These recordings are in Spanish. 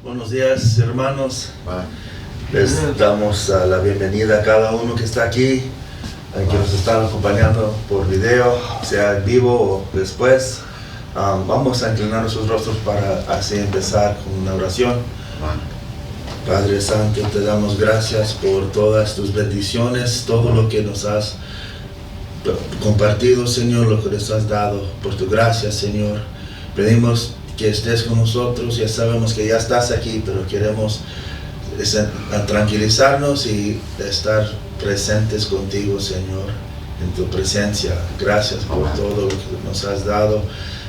Buenos días, hermanos. Les damos la bienvenida a cada uno que está aquí, que nos están acompañando por video, sea en vivo o después. Vamos a inclinar nuestros rostros para así empezar con una oración. Padre Santo, te damos gracias por todas tus bendiciones, todo lo que nos has compartido, Señor, lo que nos has dado, por tu gracia, Señor. Pedimos que estés con nosotros, ya sabemos que ya estás aquí, pero queremos tranquilizarnos y estar presentes contigo, Señor, en tu presencia. Gracias por todo lo que nos has dado.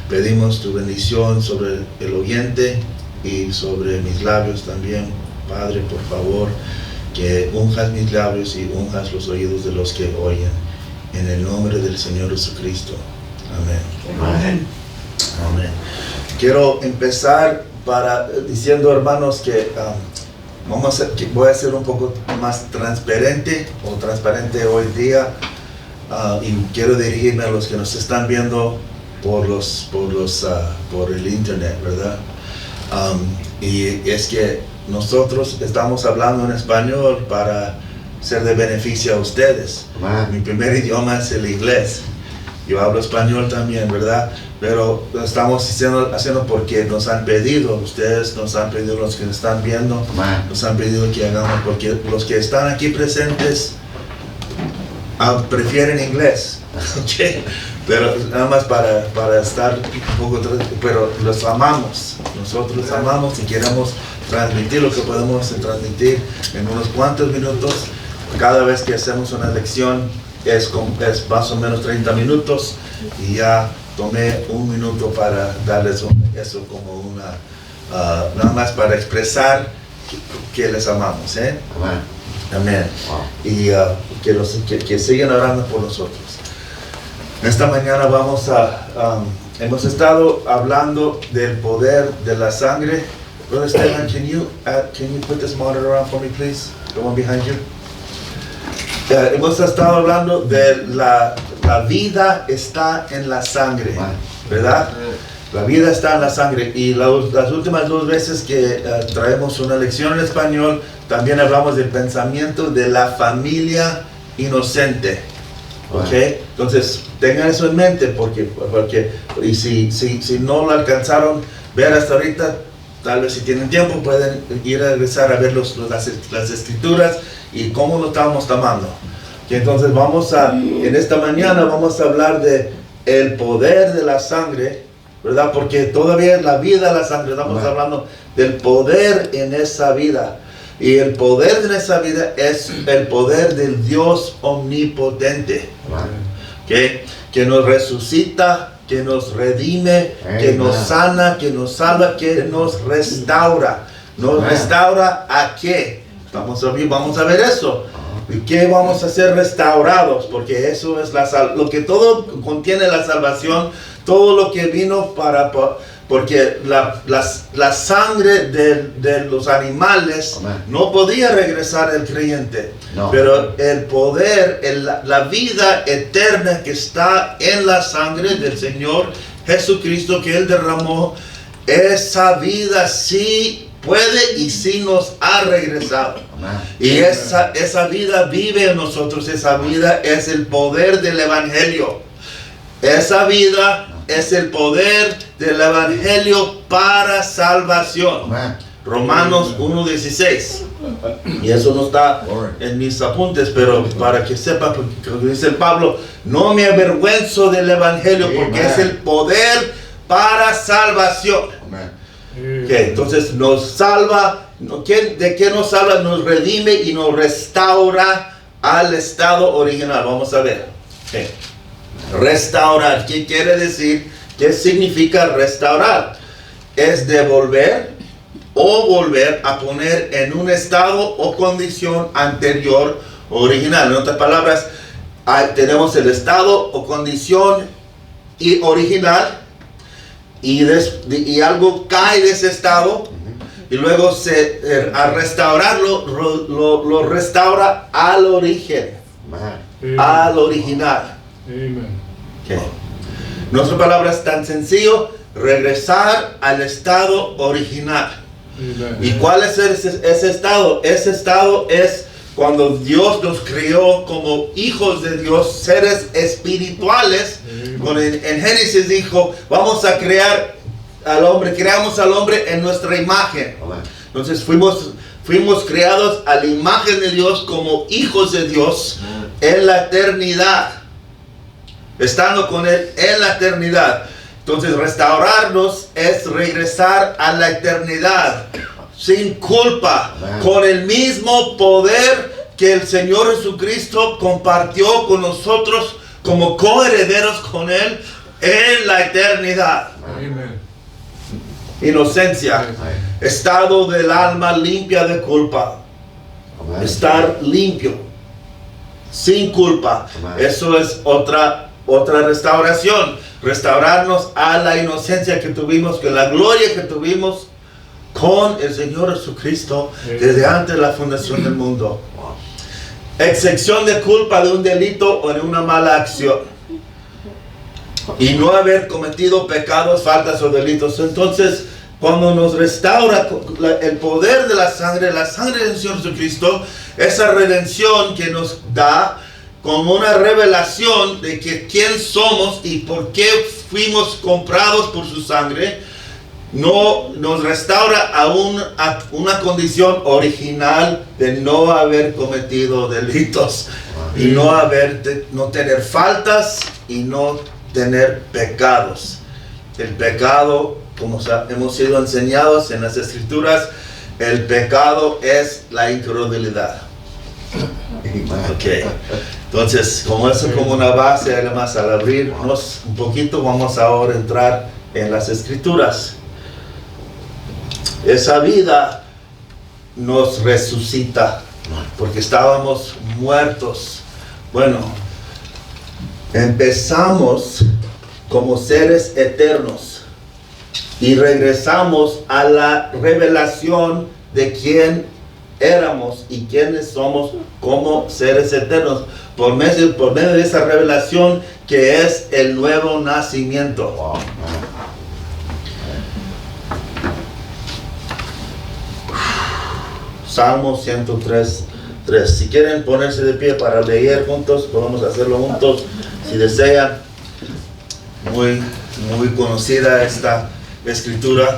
Pedimos tu bendición sobre el oyente y sobre mis labios también. Padre, por favor, que unjas mis labios y unjas los oídos de los que oyen. En el nombre del Señor Jesucristo. Amén. Amén. Amén. Quiero empezar diciendo, hermanos, que voy a ser un poco más transparente hoy día, y quiero dirigirme a los que nos están viendo por el internet, ¿verdad? Y es que nosotros estamos hablando en español para ser de beneficio a ustedes. Mi primer idioma es el inglés. Yo hablo español también, ¿verdad? Pero lo estamos haciendo porque nos han pedido, ustedes nos han pedido, los que nos están viendo, nos han pedido que hagamos, porque los que están aquí presentes prefieren inglés, ¿okay? Pero nada más para estar un poco, pero los amamos, nosotros amamos y queremos transmitir lo que podemos transmitir en unos cuantos minutos. Cada vez que hacemos una lección es más o menos 30 minutos y ya tomé un minuto para darles eso como nada más para expresar que les amamos, ¿eh? Amén. Y que sigan orando por nosotros. Esta mañana hemos estado hablando del poder de la sangre. Brother Stephen, can you put this monitor on for me, please? The one behind you. Hemos estado hablando de la vida está en la sangre, ¿verdad? La vida está en la sangre. Y las últimas 2 veces que traemos una lección en español, también hablamos del pensamiento de la familia inocente. ¿Ok? Entonces, tengan eso en mente, porque y si no lo alcanzaron a ver hasta ahorita, tal vez si tienen tiempo pueden ir a regresar a ver las escrituras y cómo lo estamos tomando. Y entonces en esta mañana vamos a hablar de el poder de la sangre, ¿verdad? Porque todavía es la vida de la sangre, estamos hablando del poder en esa vida. Y el poder en esa vida es el poder del Dios omnipotente, ¿okay? Que nos resucita, que nos redime, que nos sana, que nos salva, que nos restaura. ¿Nos restaura a qué? Vamos a ver eso. ¿Y qué vamos a ser restaurados? Porque eso es lo que todo contiene la salvación, todo lo que vino porque la sangre de los animales no podía regresar al creyente. No. Pero el poder, la vida eterna que está en la sangre del Señor Jesucristo que Él derramó, esa vida sí puede y sí nos ha regresado. Y esa vida vive en nosotros. Esa vida es el poder del Evangelio. Esa vida es el poder del Evangelio para salvación. Romanos 1:16. Y eso no está en mis apuntes, pero para que sepan, porque dice Pablo, no me avergüenzo del Evangelio, porque es el poder para salvación. Okay, entonces nos salva. ¿De qué nos salva? Nos redime y nos restaura al estado original. Vamos a ver. Okay. Restaurar, ¿qué quiere decir? ¿Qué significa restaurar? Es devolver o volver a poner en un estado o condición anterior o original. En otras palabras, tenemos el estado o condición original y algo cae de ese estado y luego al restaurarlo lo restaura al origen, al original. Okay. Nuestra palabra es tan sencillo, regresar al estado original. ¿Y cuál es ese estado? Ese estado es cuando Dios nos creó como hijos de Dios, seres espirituales. En Génesis dijo, vamos a crear al hombre, creamos al hombre en nuestra imagen. Entonces fuimos creados a la imagen de Dios como hijos de Dios en la eternidad, estando con Él en la eternidad. Entonces restaurarnos es regresar a la eternidad sin culpa, con el mismo poder que el Señor Jesucristo compartió con nosotros como coherederos con Él en la eternidad. Inocencia, estado del alma limpia de culpa, estar limpio, sin culpa. Eso es otra restauración, restaurarnos a la inocencia que tuvimos, que la gloria que tuvimos con el Señor Jesucristo desde antes de la fundación del mundo. Excepción de culpa de un delito o de una mala acción y no haber cometido pecados, faltas o delitos. Entonces, cuando nos restaura el poder de la sangre del Señor Jesucristo, esa redención que nos da como una revelación de que quién somos y por qué fuimos comprados por su sangre, no nos restaura a una condición original de no haber cometido delitos y no tener faltas y no tener pecados. El pecado, como hemos sido enseñados en las Escrituras, el pecado es la incredulidad. Ok, entonces como eso como una base, además al abrirnos un poquito vamos ahora a entrar en las Escrituras. Esa vida nos resucita porque estábamos muertos. Bueno, empezamos como seres eternos y regresamos a la revelación de quién éramos y quiénes somos como seres eternos por medio de esa revelación que es el nuevo nacimiento. Salmo 103:3. Si quieren ponerse de pie para leer juntos, podemos hacerlo juntos si desean. Muy conocida esta escritura.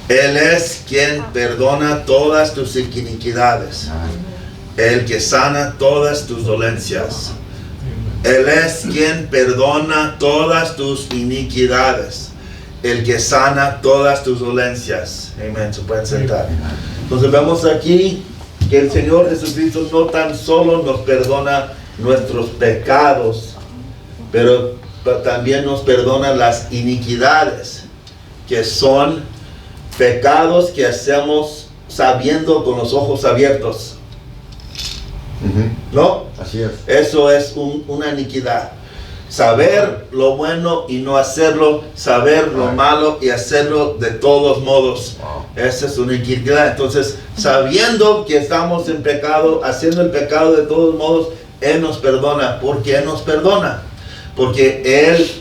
Él es quien perdona todas tus iniquidades, el que sana todas tus dolencias. Él es quien perdona todas tus iniquidades, el que sana todas tus dolencias. Amén. Se pueden sentar. Entonces vemos aquí que el Señor Jesucristo no tan solo nos perdona nuestros pecados, pero también nos perdona las iniquidades, que son pecados que hacemos sabiendo con los ojos abiertos. ¿No? Así es. Eso es una iniquidad. Saber lo bueno y no hacerlo, saber lo malo y hacerlo de todos modos. Esa es una iniquidad. Entonces, sabiendo que estamos en pecado, haciendo el pecado de todos modos, Él nos perdona. ¿Por qué nos perdona? Porque Él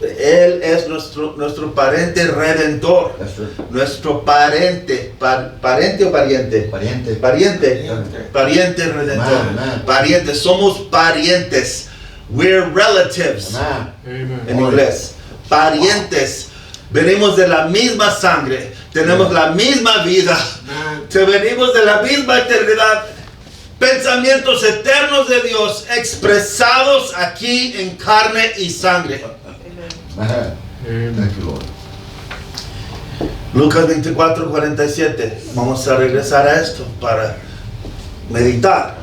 Él es nuestro pariente redentor. Nuestro pariente. ¿Pariente o pariente? Pariente. Pariente redentor. Parientes. Somos parientes. We're relatives. En inglés. Parientes. Venimos de la misma sangre. Tenemos la misma vida. Venimos de la misma eternidad. Pensamientos eternos de Dios expresados aquí en carne y sangre. Thank you, Lord. Lucas 24:47. Vamos a regresar a esto para meditar.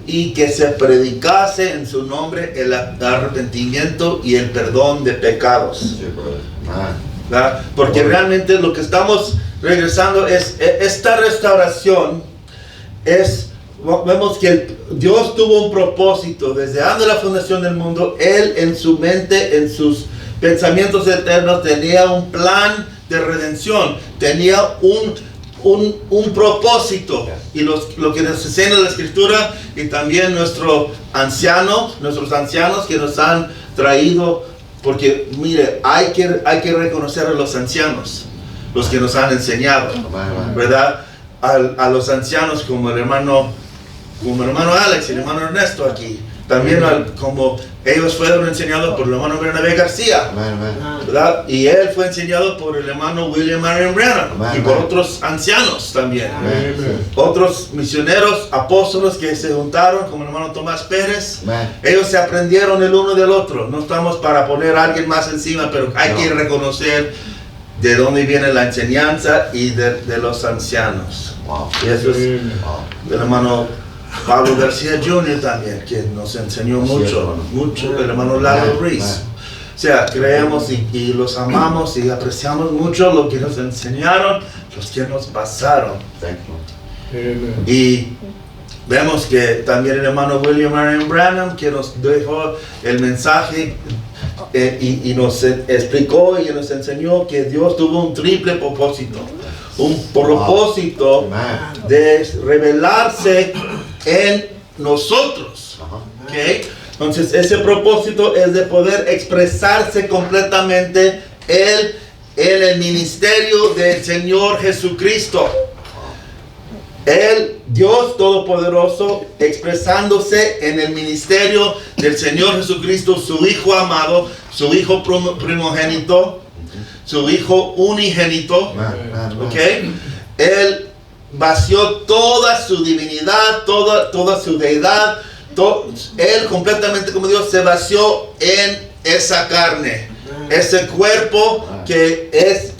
Y que se predicase en su nombre el arrepentimiento y el perdón de pecados. ¿Verdad? Porque realmente lo que estamos regresando es esta restauración. Vemos que Dios tuvo un propósito desde antes de la fundación del mundo. Él en su mente, en sus pensamientos eternos, tenía un plan de redención, tenía un propósito. Y lo que nos enseña la Escritura y también nuestros ancianos que nos han traído Porque, mire, hay que reconocer a los ancianos, los que nos han enseñado, ¿verdad? A los ancianos como el hermano Alex y el hermano Ernesto aquí. También como ellos fueron enseñados por el hermano Bernabé García, ¿verdad? Y él fue enseñado por el hermano William Marion Branham y por otros ancianos también. Otros misioneros, apóstoles que se juntaron, como el hermano Tomás Pérez. Ellos se aprendieron el uno del otro. No estamos para poner a alguien más encima, pero hay que reconocer de dónde viene la enseñanza y de los ancianos. Y eso es el hermano Pablo García Jr. también, que nos enseñó mucho, el hermano Lalo Ruiz. O sea, creemos y los amamos y apreciamos mucho lo que nos enseñaron, los que nos pasaron. Y vemos que también el hermano William Marion Branham, que nos dejó el mensaje y nos explicó y nos enseñó que Dios tuvo un triple propósito. Un propósito de revelarse en nosotros. ¿Okay? Entonces ese propósito es de poder expresarse completamente en el ministerio del Señor Jesucristo. El Dios Todopoderoso expresándose en el ministerio del Señor Jesucristo, su Hijo amado, su Hijo primogénito, su Hijo unigénito. ¿Okay? Él vació toda su divinidad, toda su deidad. Él completamente como Dios se vació en esa carne, ese cuerpo que es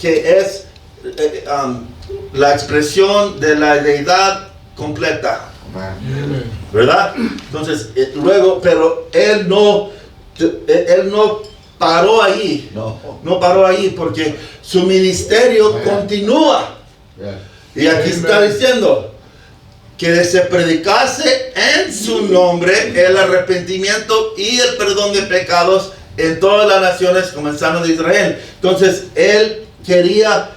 la expresión de la deidad completa, ¿verdad? Entonces pero él no paró ahí, no paró ahí, porque su ministerio continúa. Y aquí está diciendo que se predicase en su nombre el arrepentimiento y el perdón de pecados en todas las naciones, comenzando de Israel. Entonces, él quería,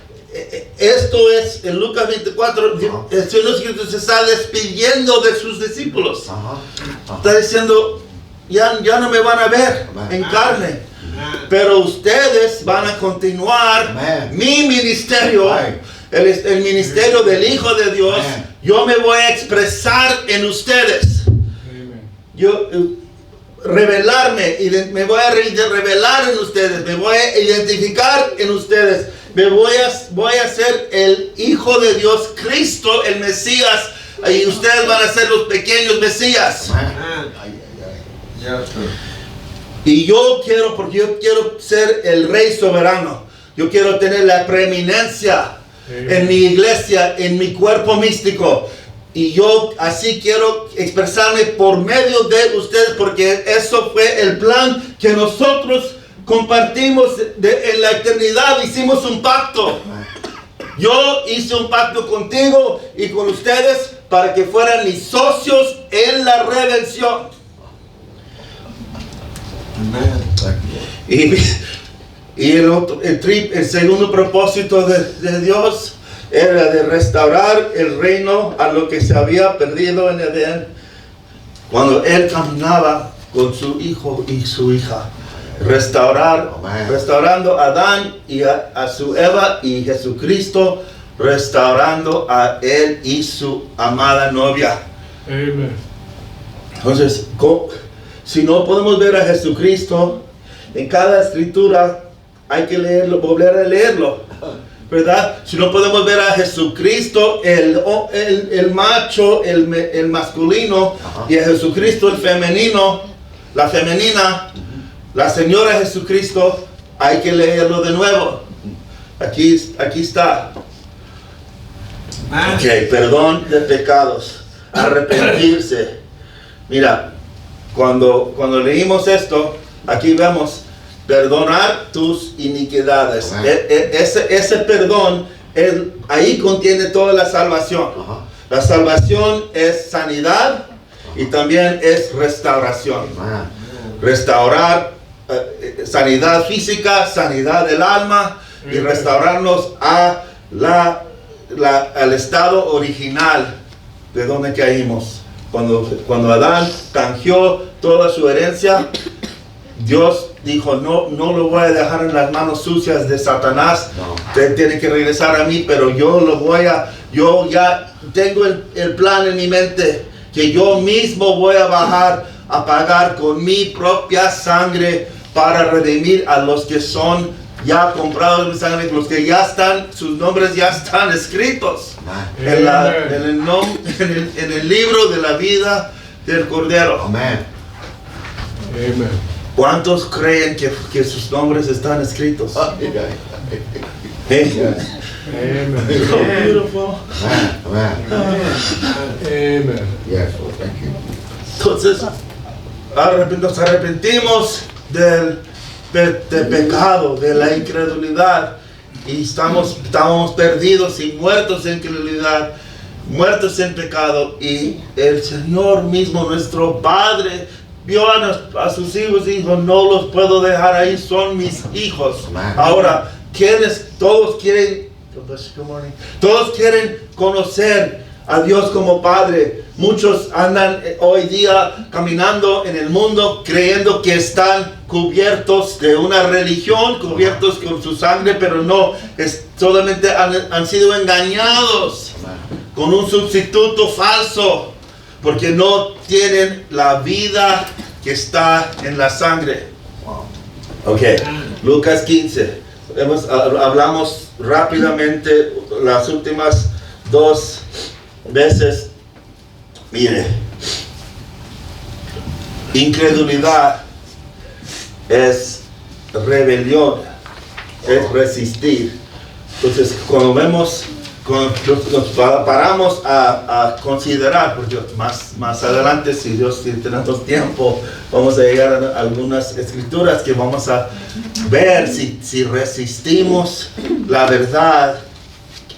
esto es, en Lucas 24, el Señor se está despidiendo de sus discípulos. Está diciendo, ya no me van a ver en carne, pero ustedes van a continuar mi ministerio. El ministerio del Hijo de Dios. Yo me voy a expresar en ustedes. Yo revelarme, me voy a revelar en ustedes, me voy a identificar en ustedes, voy a ser el Hijo de Dios, Cristo, el Mesías, y ustedes van a ser los pequeños Mesías. Y porque yo quiero ser el Rey soberano. Yo quiero tener la preeminencia en mi iglesia, en mi cuerpo místico. Y yo así quiero expresarme por medio de ustedes, porque eso fue el plan que nosotros compartimos en la eternidad. Hicimos un pacto. Yo hice un pacto contigo y con ustedes para que fueran mis socios en la redención. Y el segundo propósito de Dios era de restaurar el reino a lo que se había perdido en Edén, cuando Él caminaba con su hijo y su hija, restaurando a Adán y a su Eva, y Jesucristo restaurando a Él y su amada novia. Entonces, si no podemos ver a Jesucristo en cada escritura, hay que leerlo, volver a leerlo, ¿verdad? Si no podemos ver a Jesucristo, el macho, el masculino, y a Jesucristo, el femenino, la femenina, la Señora Jesucristo, hay que leerlo de nuevo. Aquí está. Ok, perdón de pecados, arrepentirse. Mira, cuando leímos esto, aquí vemos perdonar tus iniquidades. Ese perdón, ahí contiene toda la salvación. La salvación es sanidad y también es restauración. Restaurar sanidad física, sanidad del alma, y restaurarnos al estado original de donde caímos. Cuando Adán canjeó toda su herencia, Dios dijo, no lo voy a dejar en las manos sucias de Satanás. Usted tiene que regresar a mí, pero yo ya tengo el plan en mi mente, que yo mismo voy a bajar a pagar con mi propia sangre para redimir a los que son ya comprados de mi sangre, los que ya están, sus nombres ya están escritos en el libro de la vida del Cordero. Amén. ¿Cuántos creen que sus nombres están escritos? Beautiful. Amen. Yes, Lord, thank you. Entonces, nos arrepentimos del pecado, de la incredulidad, y estamos perdidos y muertos en incredulidad, muertos en pecado, y el Señor mismo, nuestro Padre, vio a sus hijos y dijo, no los puedo dejar ahí, son mis hijos. Ahora, todos quieren conocer a Dios como Padre. Muchos andan hoy día caminando en el mundo creyendo que están cubiertos de una religión, cubiertos con su sangre, pero no, solamente han sido engañados con un sustituto falso, porque no tienen la vida que está en la sangre. Ok, Lucas 15. Hablamos rápidamente las últimas 2 veces. Mire, incredulidad es rebelión, es resistir. Entonces, cuando nos paramos a considerar, porque más adelante, si tenemos tiempo, vamos a llegar a algunas escrituras que vamos a ver si resistimos la verdad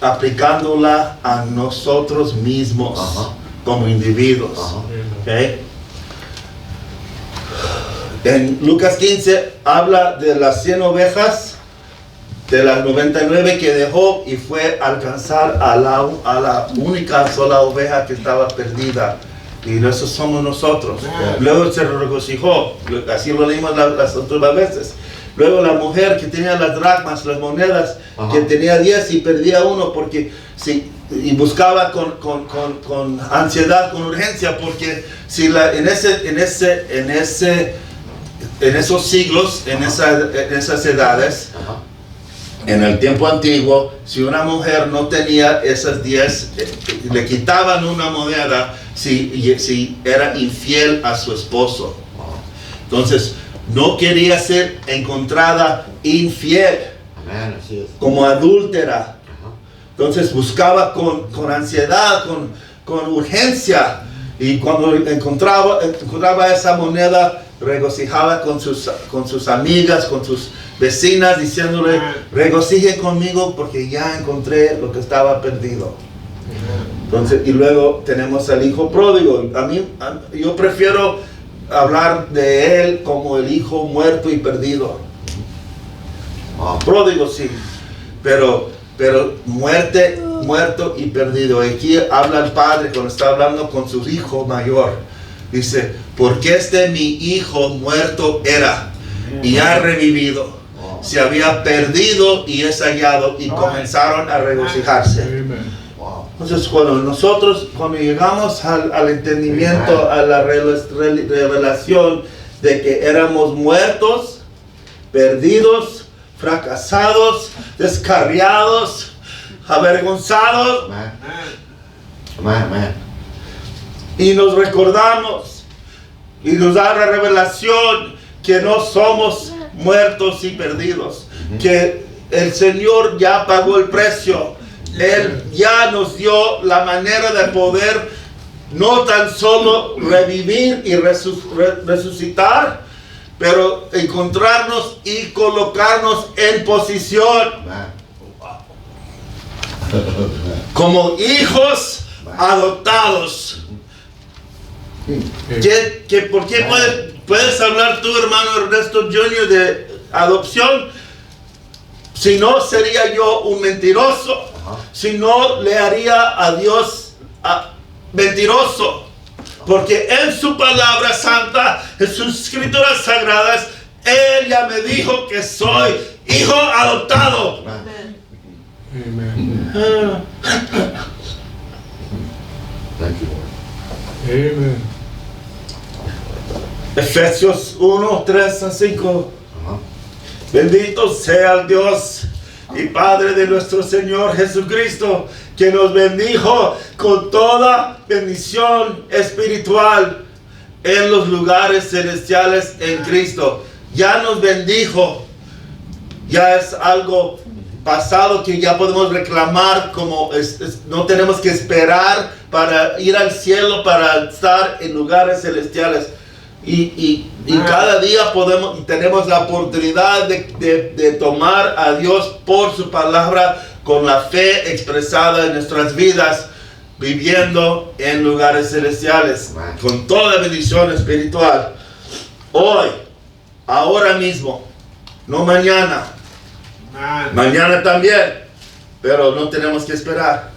aplicándola a nosotros mismos como individuos. ¿Okay? En Lucas 15 habla de las 100 ovejas, de las 99 que dejó, y fue a alcanzar a la única sola oveja que estaba perdida, y eso somos nosotros. Luego se regocijó, así lo leímos las otras veces. Luego la mujer que tenía las dracmas, las monedas, que tenía 10 y perdía uno, porque y buscaba con ansiedad, con urgencia, porque en esos siglos, en esas edades, en el tiempo antiguo, si una mujer no tenía esas 10, le quitaban una moneda si era infiel a su esposo. Entonces, no quería ser encontrada infiel, como adúltera. Entonces buscaba con ansiedad, con urgencia, y cuando encontraba esa moneda, regocijaba con sus amigas, con sus vecinas, diciéndole, regocijen conmigo porque ya encontré lo que estaba perdido. Entonces, y luego tenemos al hijo pródigo. Yo prefiero hablar de él como el hijo muerto y perdido. Pródigo sí, pero muerto y perdido. Aquí habla el padre cuando está hablando con su hijo mayor. Dice, porque mi hijo muerto era y ha revivido. Se había perdido y es hallado, y comenzaron a regocijarse. Entonces, cuando llegamos al entendimiento, a la revelación de que éramos muertos, perdidos, fracasados, descarriados, avergonzados, y nos recordamos y nos da la revelación que no somos muertos y perdidos, que el Señor ya pagó el precio. Él ya nos dio la manera de poder no tan solo revivir y resucitar, pero encontrarnos y colocarnos en posición como hijos adoptados. ¿Por qué puedes hablar tú, hermano Ernesto Jr., de adopción? Si no, sería yo un mentiroso. Si no, le haría a Dios mentiroso. Porque en su palabra santa, en sus escrituras sagradas, Él ya me dijo que soy hijo adoptado. Amen. Thank you, Lord. Amen. Efesios 1, 3 a 5. Bendito sea el Dios y Padre de nuestro Señor Jesucristo, que nos bendijo con toda bendición espiritual en los lugares celestiales en Cristo. Ya nos bendijo. Ya es algo pasado que ya podemos reclamar, como no tenemos que esperar para ir al cielo, para estar en lugares celestiales. Y cada día tenemos la oportunidad de tomar a Dios por su palabra con la fe expresada en nuestras vidas, viviendo en lugares celestiales, con toda bendición espiritual. Hoy, ahora mismo, no mañana. Mañana también, pero no tenemos que esperar.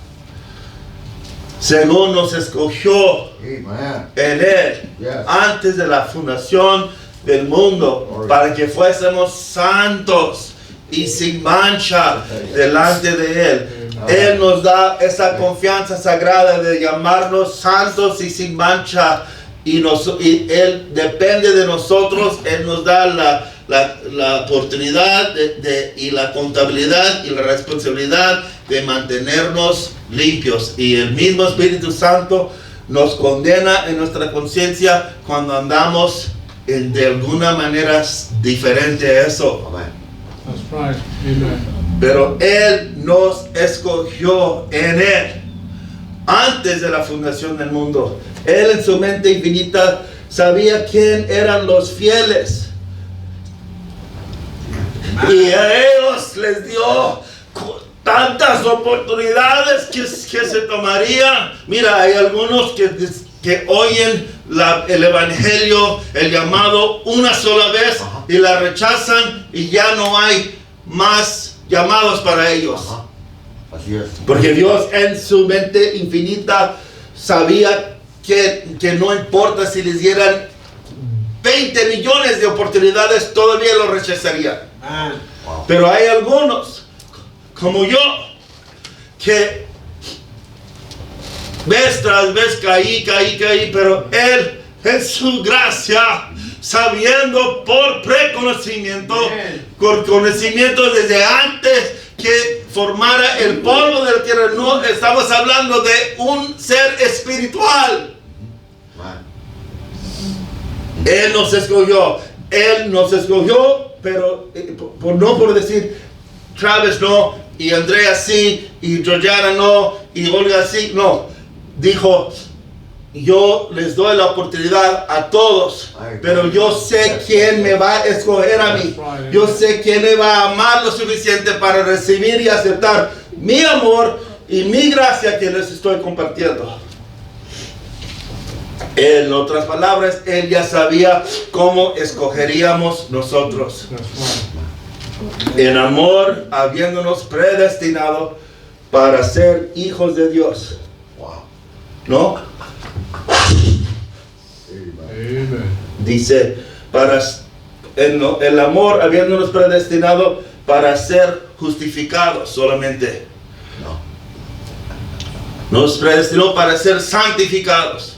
Según nos escogió Amen. en Él, Yes. antes de la fundación del mundo, para que fuésemos santos y sin mancha delante de Él. Él nos da esa confianza sagrada de llamarnos santos y sin mancha, y Él depende de nosotros. Él nos da la oportunidad y la contabilidad y la responsabilidad de mantenernos limpios, y el mismo Espíritu Santo nos condena en nuestra conciencia cuando andamos de alguna manera diferente a eso. Amen. That's right. Amen. Pero Él nos escogió en Él antes de la fundación del mundo. Él, en su mente infinita, sabía quién eran los fieles, y a ellos les dio tantas oportunidades que se tomarían. Mira, hay algunos que oyen el evangelio, el llamado, una sola vez y la rechazan, y ya no hay más llamados para ellos. Así es. Porque Dios, en su mente infinita, sabía que no importa si les dieran 20 millones de oportunidades, todavía lo rechazarían. Wow. Pero hay algunos, como yo, que vez tras vez caí, pero Él, en su gracia, sabiendo por preconocimiento, por conocimiento desde antes que formara el polvo de la tierra, no estamos hablando de un ser espiritual. Él nos escogió, pero no por decir Travis no, y Andrea sí, y Georgiana no, y Olga sí, no. Dijo, yo les doy la oportunidad a todos, pero yo sé quién me va a escoger a mí. Yo sé quién me va a amar lo suficiente para recibir y aceptar mi amor y mi gracia que les estoy compartiendo. En otras palabras, Él ya sabía cómo escogeríamos nosotros. En amor, habiéndonos predestinado para ser hijos de Dios. Wow. ¿No? Amen. Dice, el amor, habiéndonos predestinado para ser justificados solamente. No. Nos predestinó para ser santificados.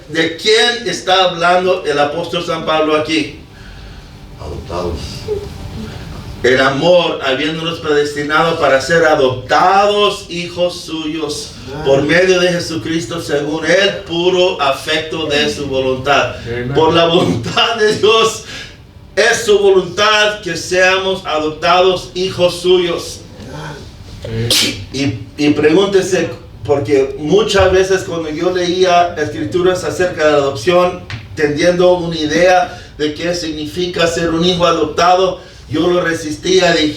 ¿De quién está hablando el apóstol San Pablo aquí? Adoptados. El amor, habiéndonos predestinado para ser adoptados hijos suyos por medio de Jesucristo, según el puro afecto de su voluntad. Amen. Por la voluntad de Dios, es su voluntad que seamos adoptados hijos suyos. Y pregúntese, porque muchas veces cuando yo leía escrituras acerca de la adopción, teniendo una idea de qué significa ser un hijo adoptado, yo lo resistía y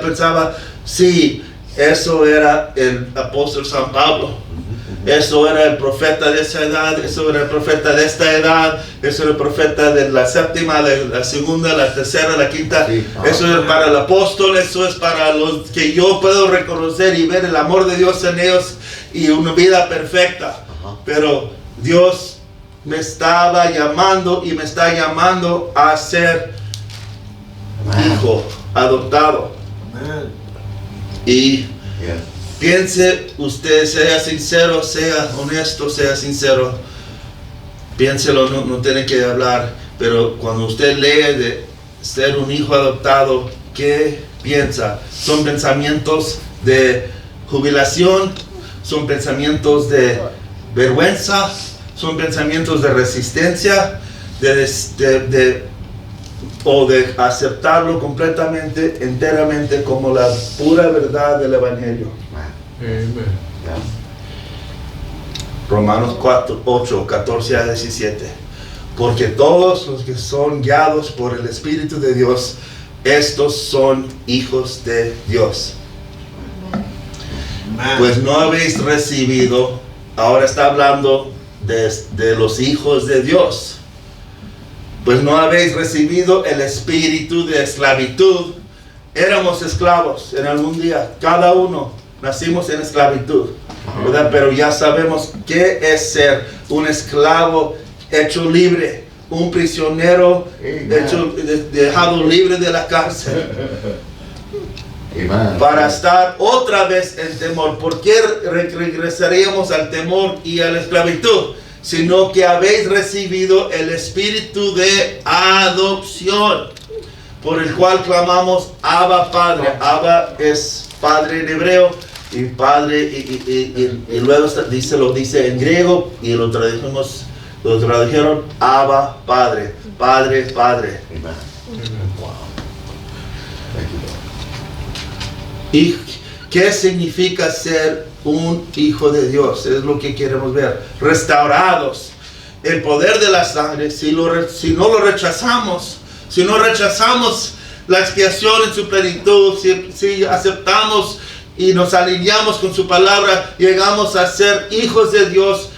pensaba, sí, eso era el apóstol San Pablo, eso era el profeta de esa edad, eso era el profeta de esta edad, eso era el profeta de la séptima, de la segunda, la tercera, la quinta. Sí. Eso es para el apóstol, eso es para los que yo puedo reconocer y ver el amor de Dios en ellos y una vida perfecta. Pero Dios me estaba llamando y me está llamando a ser hijo adoptado. Amen. Y Yes. piense usted, sea sincero, sea honesto, sea sincero. Piénselo, no tiene que hablar, pero cuando usted lee de ser un hijo adoptado, ¿qué piensa? ¿Son pensamientos de jubilación? ¿Son pensamientos de vergüenza? ¿Son pensamientos de resistencia? ¿O de aceptarlo completamente, enteramente como la pura verdad del Evangelio? Amen. Yeah. Romanos 8, 14 a 17. Porque todos los que son guiados por el Espíritu de Dios, estos son hijos de Dios. Pues no habéis recibido, ahora está hablando de los hijos de Dios. Pues no habéis recibido el espíritu de esclavitud. Éramos esclavos en algún día, cada uno nacimos en esclavitud, ¿verdad? Pero ya sabemos qué es ser un esclavo hecho libre, un prisionero dejado libre de la cárcel. Amen. Para estar otra vez en temor. ¿Por qué regresaríamos al temor y a la esclavitud? Sino que habéis recibido el espíritu de adopción, por el cual clamamos Abba Padre. Abba es padre en hebreo, y padre, y luego lo dice en griego, y lo tradujeron Abba Padre, Padre, Padre. Amen. Amen. Wow. Thank you, Lord. ¿Y qué significa ser un hijo de Dios? Es lo que queremos ver. Restaurados. El poder de la sangre, si no lo rechazamos, si no rechazamos la expiación en su plenitud, si aceptamos y nos alineamos con su palabra, llegamos a ser hijos de Dios.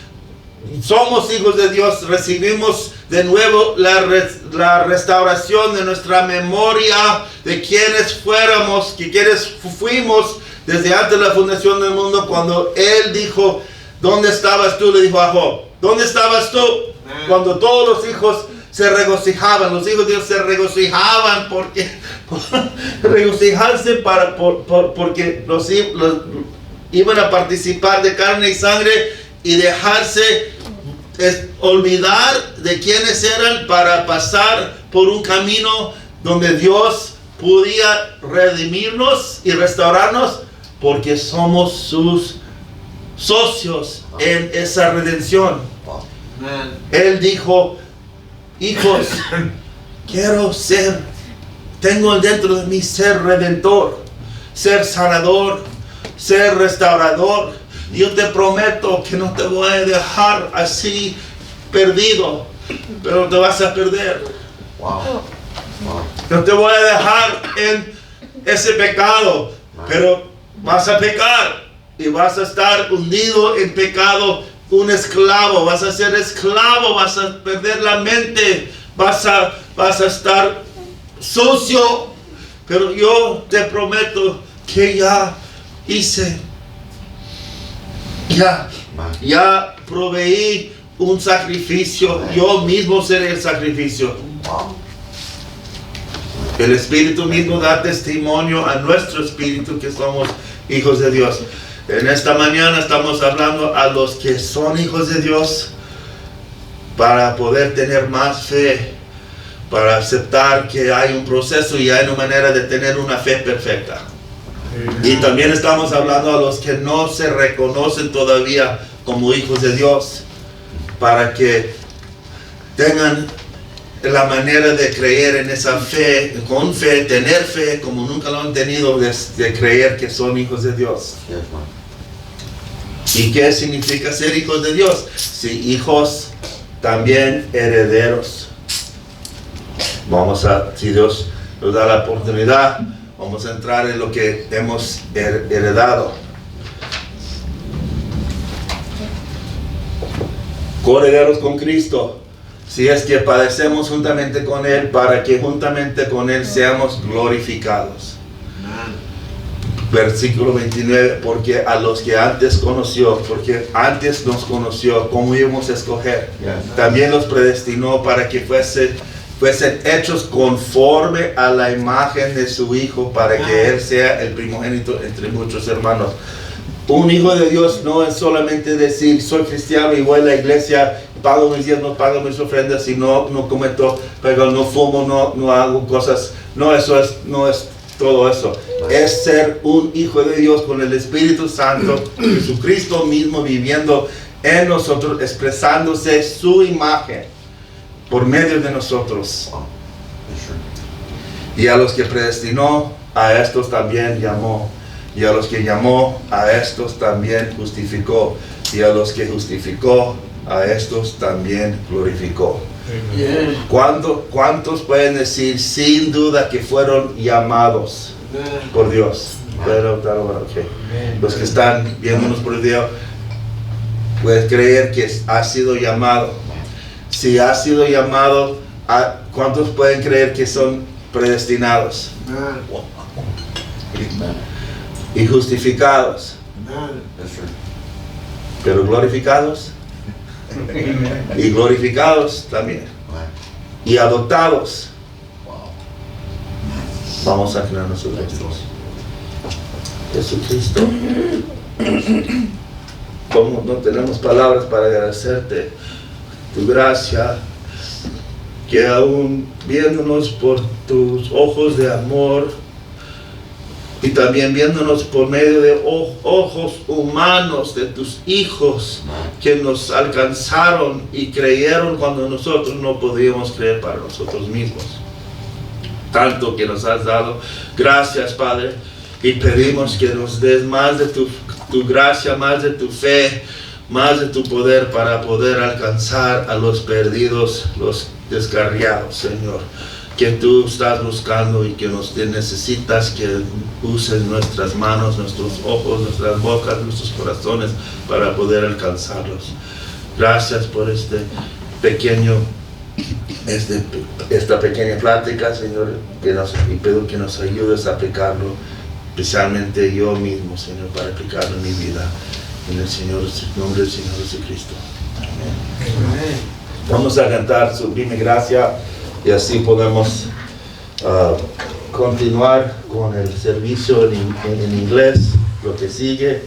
Somos hijos de Dios, recibimos de nuevo la restauración de nuestra memoria de quienes fuimos desde antes de la fundación del mundo. Cuando Él dijo, ¿dónde estabas tú? Le dijo a Job, ¿dónde estabas tú? Cuando todos los hijos se regocijaban, los hijos de Dios se regocijaban regocijarse porque los iban a participar de carne y sangre y dejarse olvidar de quiénes eran para pasar por un camino donde Dios podía redimirnos y restaurarnos, porque somos sus socios en esa redención. Wow. Él dijo, hijos, tengo dentro de mí ser redentor, ser sanador, ser restaurador. Yo te prometo que no te voy a dejar así perdido, pero te vas a perder. Wow. Wow. No te voy a dejar en ese pecado, pero vas a pecar y vas a estar hundido en pecado, un esclavo, vas a ser esclavo, vas a perder la mente, vas a estar sucio, pero yo te prometo que ya proveí un sacrificio, yo mismo seré el sacrificio. Wow. El Espíritu mismo da testimonio a nuestro espíritu que somos hijos de Dios. En esta mañana estamos hablando a los que son hijos de Dios para poder tener más fe, para aceptar que hay un proceso y hay una manera de tener una fe perfecta. Y también estamos hablando a los que no se reconocen todavía como hijos de Dios, para que tengan la manera de creer en esa fe, con fe, tener fe como nunca lo han tenido, de creer que son hijos de Dios. Yes, man. ¿Y qué significa ser hijos de Dios? Sí, hijos, también herederos. Si Dios nos da la oportunidad, vamos a entrar en lo que hemos heredado. Coherederos con Cristo, si es que padecemos juntamente con Él, para que juntamente con Él seamos glorificados. Versículo 29, porque a los que antes conoció, porque antes nos conoció, cómo íbamos a escoger, también los predestinó para que fuesen hechos conforme a la imagen de su Hijo, para que Él sea el primogénito entre muchos hermanos. Un hijo de Dios no es solamente decir, soy cristiano y voy a la iglesia, pago mis diezmos, pago mis ofrendas y no cometo, pero no fumo, no hago cosas. No, no es todo eso. Es ser un hijo de Dios con el Espíritu Santo, Jesucristo mismo viviendo en nosotros, expresándose su imagen por medio de nosotros. Y a los que predestinó, a estos también llamó. Y a los que llamó, a estos también justificó. Y a los que justificó, a estos también glorificó. Amen. ¿Cuántos pueden decir sin duda que fueron llamados por Dios? Pero, okay. Los que están viéndonos por el video, puedes creer que ha sido llamado. Si ha sido llamado, ¿cuántos pueden creer que son predestinados? Y justificados, pero glorificados, y glorificados también, y adoptados. Vamos a crear nuestros rostros. Jesucristo, como no tenemos palabras para agradecerte tu gracia, que aún viéndonos por tus ojos de amor, y también viéndonos por medio de ojos humanos de tus hijos que nos alcanzaron y creyeron cuando nosotros no podíamos creer para nosotros mismos. Tanto que nos has dado. Gracias, Padre. Y pedimos que nos des más de tu gracia, más de tu fe, más de tu poder para poder alcanzar a los perdidos, los descarriados, Señor. Que tú estás buscando y que te necesitas que uses nuestras manos, nuestros ojos, nuestras bocas, nuestros corazones para poder alcanzarlos. Gracias por esta pequeña plática, Señor, y pido que nos ayudes a aplicarlo, especialmente yo mismo, Señor, para aplicarlo en mi vida. En el nombre del Señor Jesucristo. Amén. Vamos a cantar Sublime Gracia. Y así podemos continuar con el servicio en inglés, lo que sigue.